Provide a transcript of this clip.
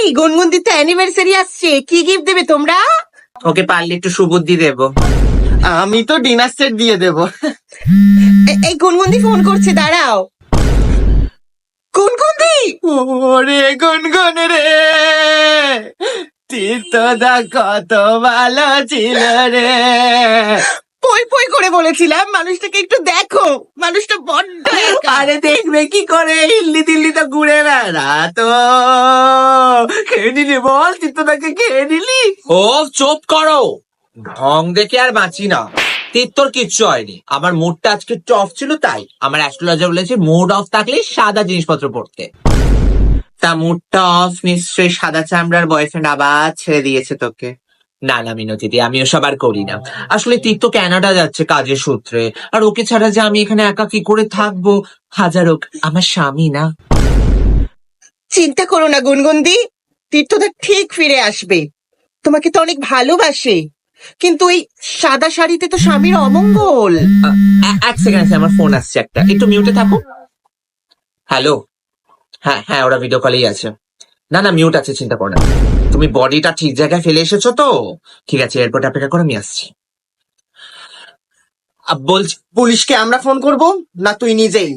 এই গুনগুনদির তো অ্যানিভার্সারি আসছে, কি গিফট দেবে তোমরা? ওকে পারলে একটু সুবুদ্ধি দেবো। আমি তো ডিনার সেট দিয়ে দেবো। এই গুনগুনদি ফোন করছে, দাঁড়াও। গুনগুনদি, ওরে গুনগুন রে, তীর্থদা কত ভালো ছিল রে। পই পই করে বলেছিলাম মানুষটাকে একটু দেখো, মানুষটা বড্ড একা। আরে দেখবে কি করে, হিল্লি দিল্লি তো ঘুরে বেড়া তো। খেয়ে নিলি বল, চিত্তদাকে খেয়ে নিলি? ও চুপ করো, ঢং দেখে আর বাঁচি না। তোর কিচ্ছু হয়নি, আমার মুডটা আজকে একটু অফ ছিল, তাই আমার অ্যাস্ট্রোলজার বলেছে মুড অফ থাকলে সাদা জিনিসপত্র পড়তে। তা মুডটা অফ, নিশ্চয়ই সাদা চামড়ার বয়ফ্রেন্ড আবার ছেড়ে দিয়েছে তোকে। না না মিনতি দি, আমি ওসব আর করি না। আসলে তো কানাডা যাচ্ছে কাজের সূত্রে, আর ওকে ছাড়া যে আমি এখানে একা কি করে থাকবো। হাজার হোক আমার স্বামী না। চিন্তা করো না গুনগুনদি, তীর্থদা ঠিক ফিরে আসবে। তোমাকে তো অনেক ভালোবাসে, কিন্তু ওই সাদা শাড়িতে তো স্বামীর অমঙ্গল। এক সেকেন্ড আছে, আমার ফোন আসছে একটা, একটু মিউটে থাকো। হ্যালো, হ্যাঁ হ্যাঁ, ওরা ভিডিও কলেই আছে। না না মিউট আছে, চিন্তা করো না। তুমি বডিটা ঠিক জায়গায় ফেলে এসেছো তো? ঠিক আছে, এয়ারপোর্টে অপেক্ষা করে আমি আসছি। বলছি, পুলিশকে আমরা ফোন করব না তুই নিজেই?